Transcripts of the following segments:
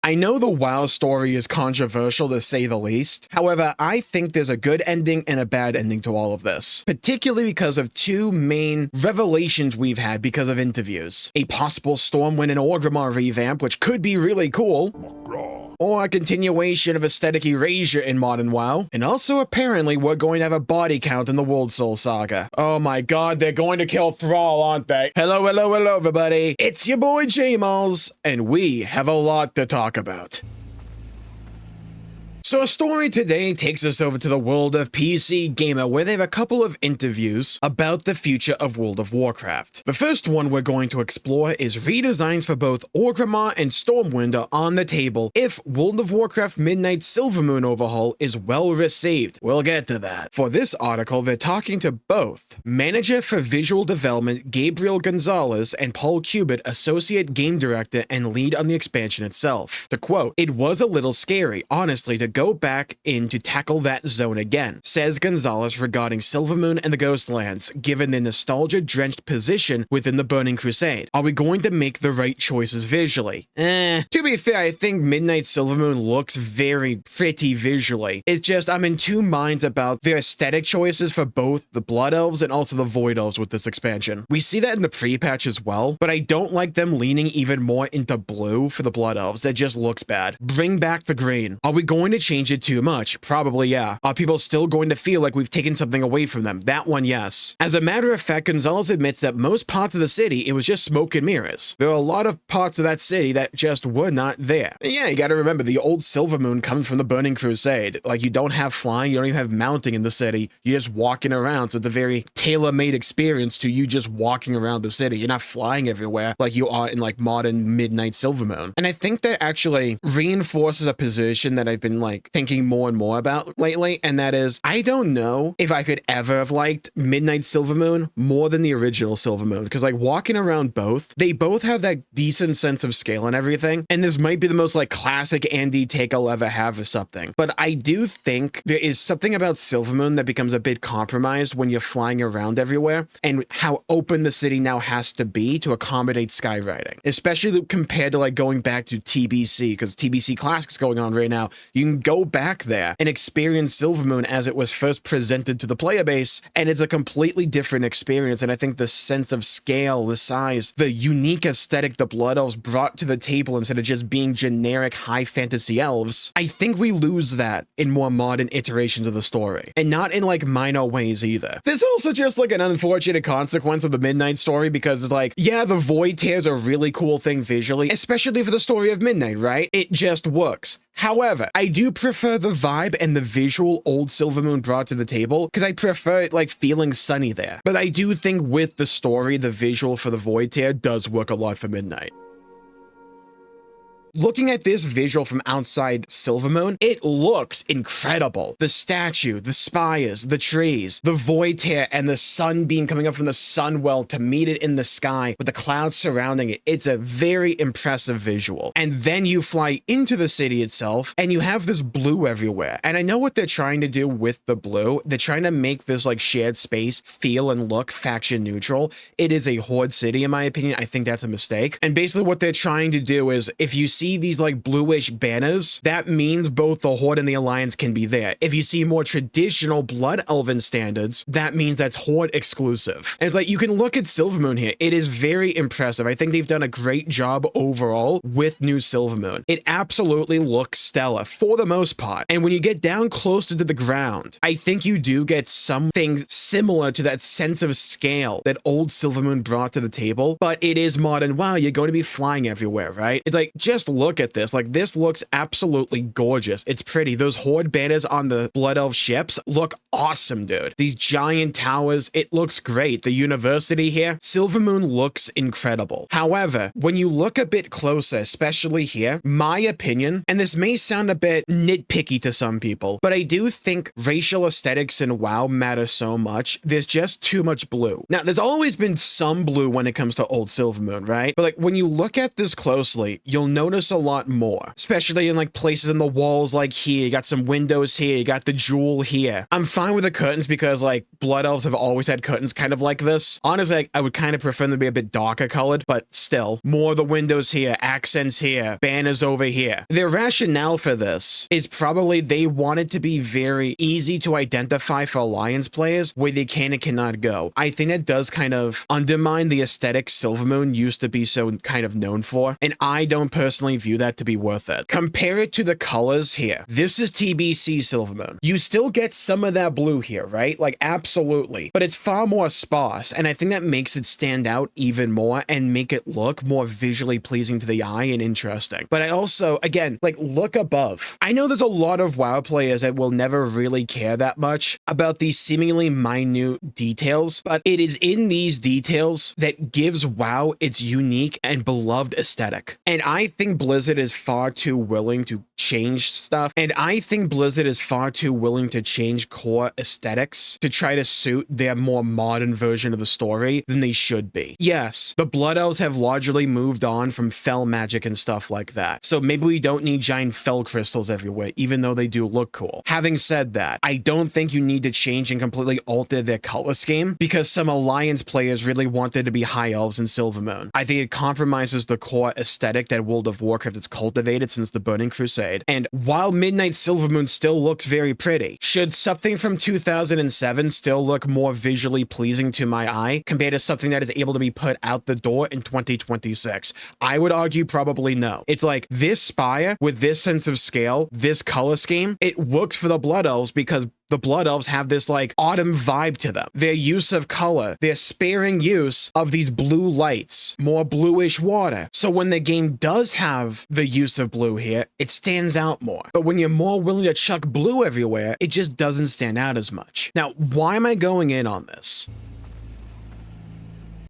I know the WoW story is controversial to say the least. However, I think there's a good ending and a bad ending to all of this, particularly because of two main revelations we've had because of interviews. A possible Stormwind and Orgrimmar revamp, which could be really cool, or a continuation of aesthetic erasure in modern WoW, and also apparently we're going to have a body count in the World Soul Saga. Oh my god, they're going to kill Thrall, aren't they? Hello, hello, hello, everybody. It's your boy Jmulls, and we have a lot to talk about. So our story today takes us over to the world of PC Gamer, where they have a couple of interviews about the future of World of Warcraft. The first one we're going to explore is redesigns for both Orgrimmar and Stormwind are on the table if World of Warcraft Midnight Silvermoon overhaul is well received. We'll get to that. For this article, they're talking to both Manager for Visual Development Gabriel Gonzalez and Paul Cubitt, Associate Game Director and lead on the expansion itself. To quote, "It was a little scary, honestly, to go back in to tackle that zone again," says Gonzalez regarding Silvermoon and the Ghostlands, given the nostalgia-drenched position within the Burning Crusade. Are we going to make the right choices visually? To be fair, I think Midnight Silvermoon looks very pretty visually. It's just I'm in two minds about their aesthetic choices for both the Blood Elves and also the Void Elves with this expansion. We see that in the pre-patch as well, but I don't like them leaning even more into blue for the Blood Elves. That just looks bad. Bring back the green. Are we going to change it too much? Probably, yeah. Are people still going to feel like we've taken something away from them? That one, yes. As a matter of fact, Gonzalez admits that most parts of the city, it was just smoke and mirrors. There are a lot of parts of that city that just were not there. And yeah, you gotta remember, the old Silvermoon comes from the Burning Crusade. Like, you don't have flying, you don't even have mounting in the city. You're just walking around, so it's a very tailor-made experience to you just walking around the city. You're not flying everywhere like you are in, like, modern Midnight Silvermoon. And I think that actually reinforces a position that I've been, like, thinking more and more about lately, and that is, I don't know if I could ever have liked Midnight Silvermoon more than the original Silvermoon, because like walking around both, they both have that decent sense of scale and everything, and this might be the most like classic Andy take I'll ever have or something, but I do think there is something about Silvermoon that becomes a bit compromised when you're flying around everywhere, and how open the city now has to be to accommodate skywriting, especially compared to like going back to TBC, because TBC Classic's going on right now. You can go back there and experience Silvermoon as it was first presented to the player base, and it's a completely different experience. And I think the sense of scale, the size, the unique aesthetic the Blood Elves brought to the table instead of just being generic high fantasy elves, I think we lose that in more modern iterations of the story, and not in like minor ways either. There's also just like an unfortunate consequence of the Midnight story, because like, yeah, the Void Tear's a really cool thing visually, especially for the story of Midnight, right? It just works. However, I do prefer the vibe and the visual old Silvermoon brought to the table, because I prefer it like feeling sunny there. But I do think with the story, the visual for the Void Tear does work a lot for Midnight. Looking at this visual from outside Silvermoon, it looks incredible. The statue, the spires, the trees, the Void Tear, and the sun beam coming up from the Sunwell to meet it in the sky with the clouds surrounding it. It's a very impressive visual. And then you fly into the city itself, and you have this blue everywhere. And I know what they're trying to do with the blue. They're trying to make this like shared space feel and look faction neutral. It is a horde city, in my opinion. I think that's a mistake. And basically what they're trying to do is, if you see these like bluish banners, that means both the Horde and the Alliance can be there. If you see more traditional Blood Elven standards, that means that's Horde exclusive. And it's like, you can look at Silvermoon here. It is very impressive. I think they've done a great job overall with New Silvermoon. It absolutely looks stellar for the most part. And when you get down closer to the ground, I think you do get something similar to that sense of scale that old Silvermoon brought to the table, but it is modern. Wow, you're going to be flying everywhere, right? It's like, just look at this. Like, this looks absolutely gorgeous. It's pretty. Those Horde banners on the Blood Elf ships look awesome, dude. These giant towers, it looks great. The university here, Silvermoon looks incredible. However, when you look a bit closer, especially here, my opinion, and this may sound a bit nitpicky to some people, but I do think racial aesthetics in WoW matter so much. There's just too much blue. Now, there's always been some blue when it comes to old Silvermoon, right? But like, when you look at this closely, you'll notice a lot more, especially in like places in the walls like here. You got some windows here, you got the jewel here. I'm fine with the curtains because like Blood Elves have always had curtains kind of like this. Honestly, I would kind of prefer them to be a bit darker colored, but still, more of the windows here, accents here, banners over here. Their rationale for this is probably they want it to be very easy to identify for Alliance players where they can and cannot go. I think that does kind of undermine the aesthetic Silvermoon used to be so kind of known for, and I don't personally view that to be worth it. Compare it to the colors here. This is TBC Silvermoon. You still get some of that blue here, right? Like, absolutely. But it's far more sparse, and I think that makes it stand out even more and make it look more visually pleasing to the eye and interesting. But I also, again, like, look above. I know there's a lot of WoW players that will never really care that much about these seemingly minute details, but it is in these details that gives WoW its unique and beloved aesthetic. And I think Blizzard is far too willing to change stuff, and I think Blizzard is far too willing to change core aesthetics to try to suit their more modern version of the story than they should be. Yes, the Blood Elves have largely moved on from fel magic and stuff like that, so maybe we don't need giant fel crystals everywhere, even though they do look cool. Having said that, I don't think you need to change and completely alter their color scheme because some Alliance players really wanted to be High Elves in Silvermoon. I think it compromises the core aesthetic that World of Warcraft has cultivated since the Burning Crusade, and while Midnight Silvermoon still looks very pretty, should something from 2007 still look more visually pleasing to my eye compared to something that is able to be put out the door in 2026? I would argue probably no. It's like this spire with this sense of scale, this color scheme, it works for the Blood Elves because the Blood Elves have this like autumn vibe to them. Their use of color, their sparing use of these blue lights, more bluish water. So when the game does have the use of blue here, it stands out more. But when you're more willing to chuck blue everywhere, it just doesn't stand out as much. Now, why am I going in on this?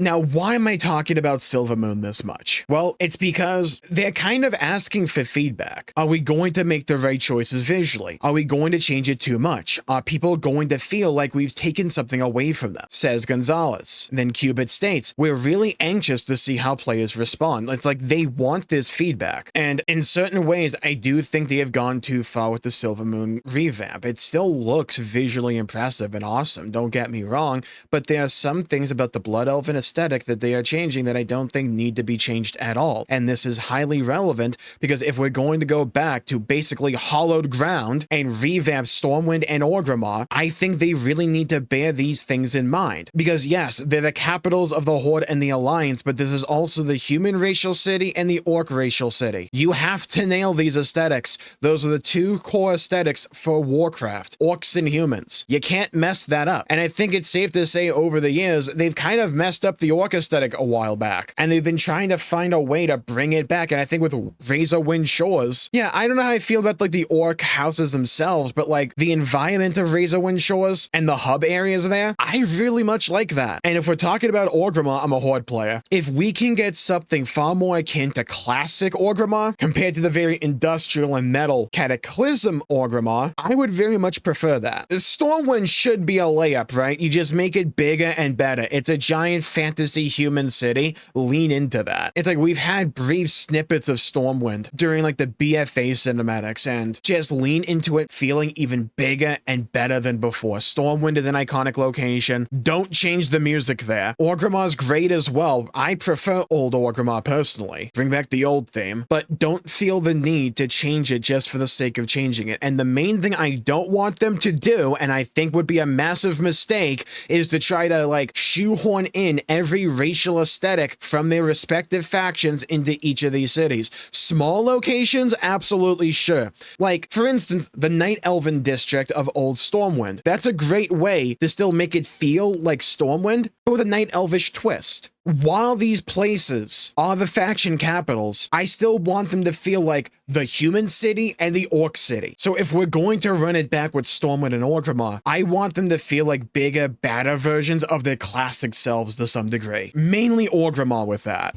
Now, why am I talking about Silvermoon this much? Well, it's because they're kind of asking for feedback. Are we going to make the right choices visually? Are we going to change it too much? Are people going to feel like we've taken something away from them? Says Gonzalez. Then Cubit states, we're really anxious to see how players respond. It's like they want this feedback. And in certain ways, I do think they have gone too far with the Silvermoon revamp. It still looks visually impressive and awesome, don't get me wrong, but there are some things about the Blood Elf and aesthetic that they are changing that I don't think need to be changed at all. And this is highly relevant because if we're going to go back to basically hollowed ground and revamp Stormwind and Orgrimmar, I think they really need to bear these things in mind. Because yes, they're the capitals of the Horde and the Alliance, but this is also the human racial city and the orc racial city. You have to nail these aesthetics. Those are the two core aesthetics for Warcraft, orcs and humans. You can't mess that up. And I think it's safe to say over the years, they've kind of messed up the orc aesthetic a while back, and they've been trying to find a way to bring it back. And I think with Razorwind Shores, yeah, I don't know how I feel about like the orc houses themselves, but like the environment of Razorwind Shores and the hub areas there, I really much like that. And if we're talking about Orgrimmar, I'm a Horde player. If we can get something far more akin to classic Orgrimmar compared to the very industrial and metal Cataclysm Orgrimmar, I would very much prefer that. Stormwind should be a layup, right? You just make it bigger and better. It's a giant fantasy human city. Lean into that. It's like we've had brief snippets of Stormwind during like the BFA cinematics, and just lean into it feeling even bigger and better than before. Stormwind is an iconic location. Don't change the music there. Orgrimmar's great as well. I prefer old Orgrimmar personally. Bring back the old theme, but don't feel the need to change it just for the sake of changing it. And the main thing I don't want them to do, and I think would be a massive mistake, is to try to like shoehorn in every racial aesthetic from their respective factions into each of these cities. Small locations, absolutely sure. Like, for instance, the Night Elven district of Old Stormwind. That's a great way to still make it feel like Stormwind, but with a Night Elvish twist. While these places are the faction capitals, I still want them to feel like the human city and the orc city. So if we're going to run it back with Stormwind and Orgrimmar, I want them to feel like bigger, badder versions of their classic selves to some degree. Mainly Orgrimmar with that.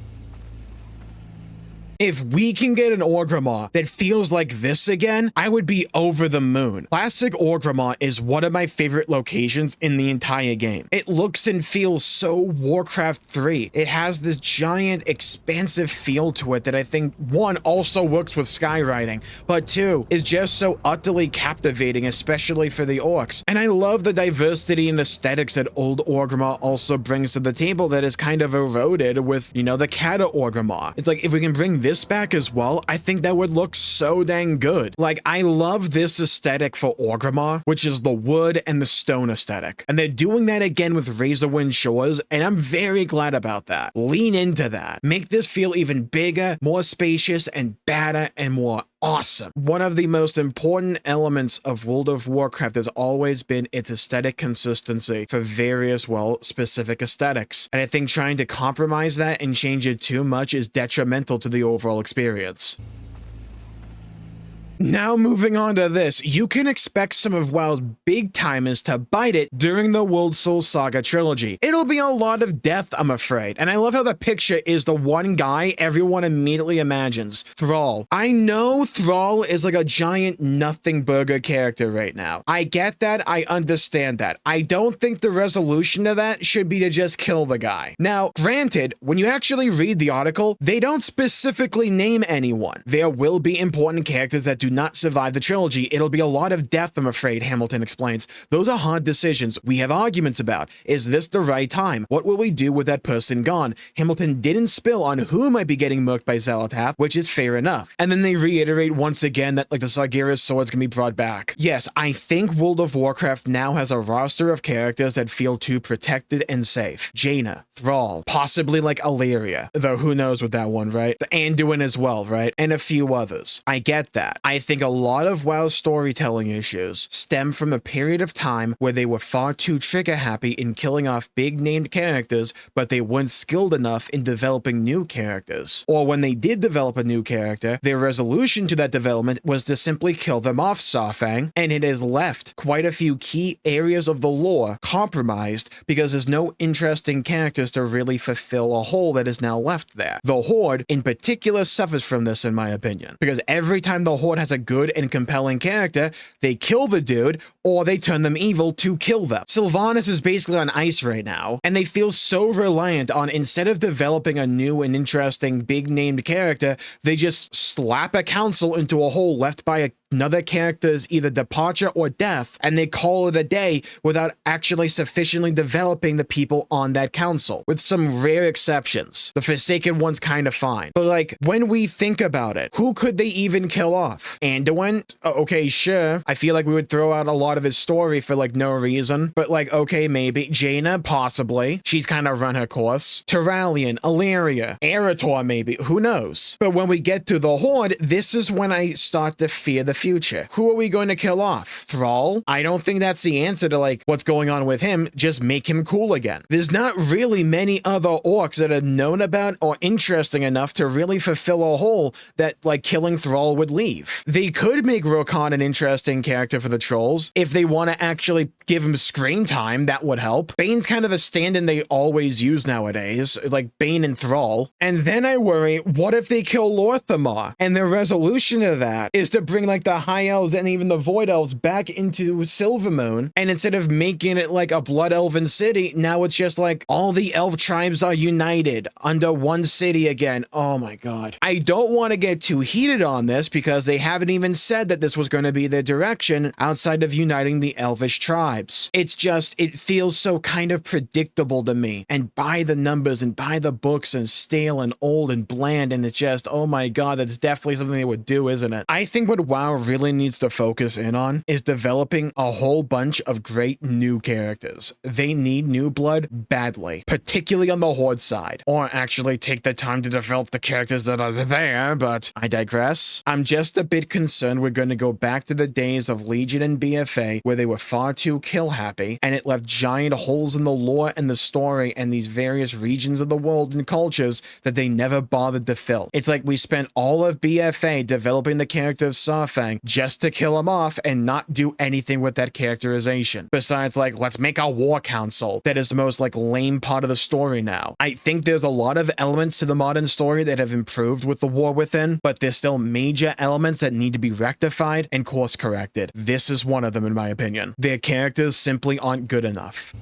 If we can get an Orgrimmar that feels like this again, I would be over the moon. Classic Orgrimmar is one of my favorite locations in the entire game. It looks and feels so Warcraft 3. It has this giant, expansive feel to it that I think, one, also works with skywriting, but two, is just so utterly captivating, especially for the orcs. And I love the diversity and aesthetics that old Orgrimmar also brings to the table that is kind of eroded with, you know, the Kata Orgrimmar. It's like, if we can bring this back as well, I think that would look so dang good. Like, I love this aesthetic for Orgrimmar, which is the wood and the stone aesthetic. And they're doing that again with Razorwind Shores, and I'm very glad about that. Lean into that. Make this feel even bigger, more spacious, and badder, and more awesome. One of the most important elements of World of Warcraft has always been its aesthetic consistency for various, well, specific aesthetics. And I think trying to compromise that and change it too much is detrimental to the overall experience. Now moving on to this, you can expect some of WoW's big timers to bite it during the World Soul Saga trilogy. It'll be a lot of death, I'm afraid, and I love how the picture is the one guy everyone immediately imagines, Thrall. I know Thrall is like a giant nothing burger character right now. I get that, I understand that. I don't think the resolution to that should be to just kill the guy. Now, granted, when you actually read the article, they don't specifically name anyone. There will be important characters that do not survive the trilogy. It'll be a lot of death, I'm afraid, Hamilton explains. Those are hard decisions we have arguments about. Is this the right time? What will we do with that person gone? Hamilton didn't spill on who might be getting murked by Xal'atath, which is fair enough. And then they reiterate once again that like the Sargeras swords can be brought back. Yes, I think World of Warcraft now has a roster of characters that feel too protected and safe. Jaina, Thrall, possibly like Illyria, though who knows with that one, right? The Anduin as well, right? And a few others. I get that. I think a lot of WoW's storytelling issues stem from a period of time where they were far too trigger happy in killing off big named characters, but they weren't skilled enough in developing new characters. Or when they did develop a new character, their resolution to that development was to simply kill them off, Sawfang, and it has left quite a few key areas of the lore compromised because there's no interesting characters to really fulfill a hole that is now left there. The Horde in particular suffers from this, in my opinion, because every time the Horde has a good and compelling character, they kill the dude or they turn them evil to kill them. Sylvanas is basically on ice right now, and they feel so reliant on, instead of developing a new and interesting big named character, they just slap a council into a hole left by another character's either departure or death, and they call it a day without actually sufficiently developing the people on that council, with some rare exceptions. The Forsaken one's kind of fine. But like, when we think about it, who could they even kill off? Anduin? Okay, sure. I feel like we would throw out a lot of his story for like no reason, but like, okay, maybe. Jaina? Possibly. She's kind of run her course. Turalian, Illyria, Eretor maybe, who knows? But when we get to the Horde, this is when I start to fear the future. Who are we going to kill off? Thrall? I don't think that's the answer to like what's going on with him. Just make him cool again. There's not really many other orcs that are known about or interesting enough to really fulfill a hole that like killing Thrall would leave. They could make Rokan an interesting character for the trolls. If they want to actually give him screen time, that would help. Bane's kind of a stand-in they always use nowadays, like Bane and Thrall. And then I worry, what if they kill Lorthamar? And the resolution to that is to bring like the High Elves and even the Void Elves back into Silvermoon, and instead of making it like a Blood Elven city, now it's just like all the elf tribes are united under one city again. Oh my god. I don't want to get too heated on this because they haven't even said that this was going to be their direction outside of uniting the elvish tribes. It's just, it feels so kind of predictable to me, and by the numbers and by the books and stale and old and bland, and it's just, oh my god, that's definitely something they would do, isn't it? I think what WoW really needs to focus in on is developing a whole bunch of great new characters. They need new blood badly, particularly on the Horde side, or actually take the time to develop the characters that are there, but I digress. I'm just a bit bit concerned we're going to go back to the days of Legion and BFA where they were far too kill happy, and it left giant holes in the lore and the story and these various regions of the world and cultures that they never bothered to fill. It's like we spent all of BFA developing the character of Saurfang just to kill him off and not do anything with that characterization. Besides, like, let's make a war council that is the most, like, lame part of the story now. I think there's a lot of elements to the modern story that have improved with the War Within, but there's still major elements that need to be rectified and course corrected. This is one of them, in my opinion. Their characters simply aren't good enough.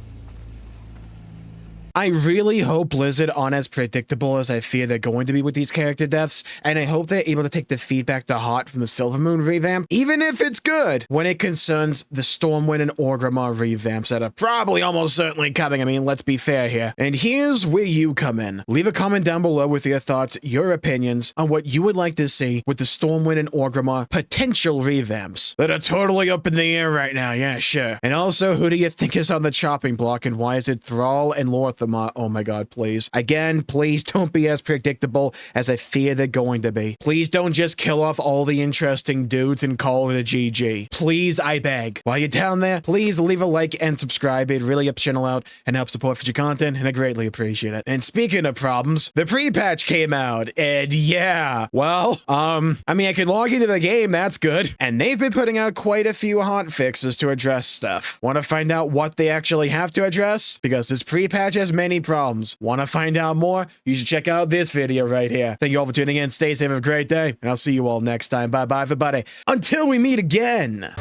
I really hope Blizzard aren't as predictable as I fear they're going to be with these character deaths, and I hope they're able to take the feedback to heart from the Silvermoon revamp, even if it's good, when it concerns the Stormwind and Orgrimmar revamps that are probably almost certainly coming. I mean, let's be fair here. And here's where you come in. Leave a comment down below with your thoughts, your opinions on what you would like to see with the Stormwind and Orgrimmar potential revamps that are totally up in the air right now. Yeah, sure. And also, who do you think is on the chopping block, and why is it Thrall and Lortham? Oh my god, please. Again, please don't be as predictable as I fear they're going to be. Please don't just kill off all the interesting dudes and call it a GG. Please, I beg. While you're down there, please leave a like and subscribe. It really helps the channel out and helps support future content, and I greatly appreciate it. And speaking of problems, the pre-patch came out, and yeah, well, I mean, I can log into the game, that's good. And they've been putting out quite a few hot fixes to address stuff. Want to find out what they actually have to address? Because this pre-patch has many problems. Want to find out more? You should check out this video right here. Thank you all for tuning in. Stay safe, have a great day, and I'll see you all next time. Bye-bye, everybody. Until we meet again.